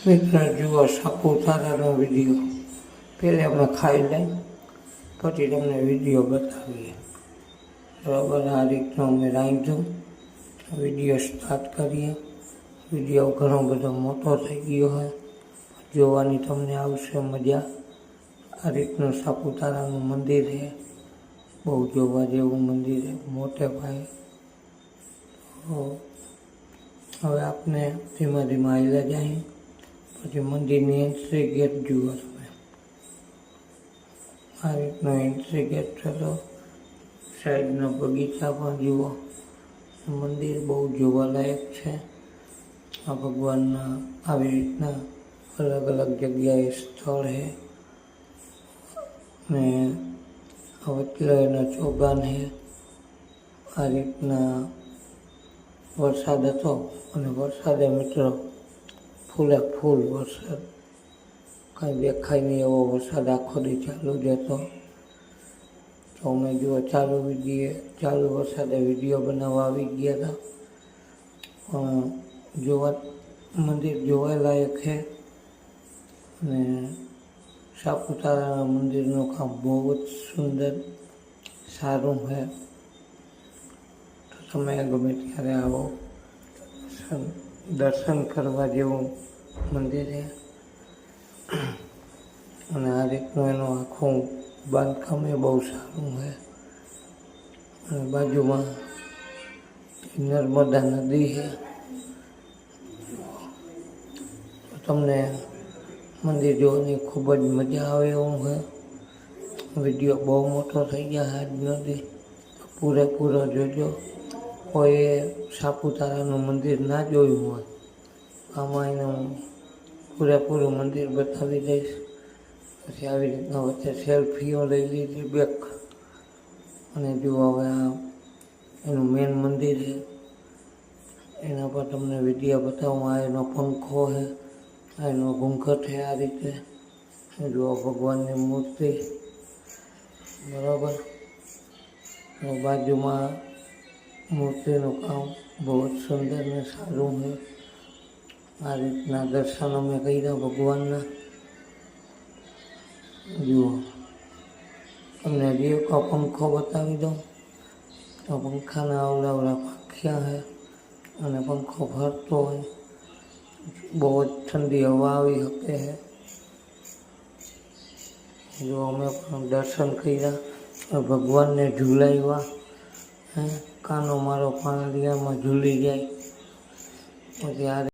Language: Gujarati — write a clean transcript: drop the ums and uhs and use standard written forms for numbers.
મિત્રો જુઓ સાપુતારાનો વિડીયો. પહેલાં આપણે ખાઈ લઈ પછી તમને વિડીયો બતાવીએ. બરાબર, આ રીતનો અમે રાંધ્યું. વિડીયો સ્ટાર્ટ કરીએ. વિડીયો ઘણો બધો મોટો થઈ ગયો હોય, જોવાની તમને આવશે મજા. આ રીતનું સાપુતારાનું મંદિર છે, બહુ જોવા જેવું મંદિર છે, મોટે પાયે. હવે આપણે ધીમા ધીમા આવ્યા જાય. પછી મંદિરની એન્ટ્રી ગેટ જુઓ તમે. આ રીતનો એન્ટ્રી ગેટ થતો, સાઈડનો બગીચા પણ જુઓ. મંદિર બહુ જોવાલાયક છે. આ ભગવાનના આવી રીતના અલગ અલગ જગ્યાએ સ્થળ છે ને વચ્ચે એના ચોગાન છે. આ રીતના વરસાદ હતો અને વરસાદે મિત્રો ફૂલે ફૂલ વરસાદ, કાંઈ દેખાય નહીં એવો વરસાદ આખો દી ચાલુ જ હતો. તો અમે જુઓ ચાલુ વરસાદે વિડીયો બનાવવા આવી ગયા હતા. પણ મંદિર જોવાલાયક છે અને સાપુતારાના મંદિરનું કામ બહુ જ સુંદર સારું છે. તો તમે ગમે ત્યારે આવો, દર્શન કરવા જેવું મંદિર છે. અને આ રીતનું એનું આખું બાંધકામ એ બહુ સારું છે. અને બાજુમાં નર્મદા નદી છે. તો તમને મંદિર જોવાની ખૂબ જ મજા આવે એવું છે. વિડીયો બહુ મોટો થઈ ગયા આજ નથી, પૂરેપૂરો જોજો. કોઈએ સાપુતારાનું મંદિર ના જોયું હોય, આમાં એનું પૂરેપૂરું મંદિર બતાવી દઈશ. પછી આવી રીતના વચ્ચે સેલ્ફીઓ લઈ લીધી બેક. અને જુઓ હવે આ એનું મેન મંદિર છે, એના પર તમને વિડીયો બતાવું. આ એનો પંખો છે, આ એનો ઘૂંઘટ છે. આ રીતે જુઓ ભગવાનની મૂર્તિ, બરાબર. બાજુમાં મૂર્તિનું કામ બહુ જ સુંદર ને સારું છે. આ રીતના દર્શન અમે કર્યા ભગવાનના. જુઓ તમને હજી એક પંખો બતાવી દઉં. તો પંખાના અવળા પાંખિયા છે અને પંખો ફરતો હોય, બહુ જ ઠંડી હવા આવી શકે છે. જો અમે પણ દર્શન કર્યા, ભગવાનને ઝૂલાવ્યા. કાનો મારો પાણીયામાં ઝૂલી જાય. પછી આ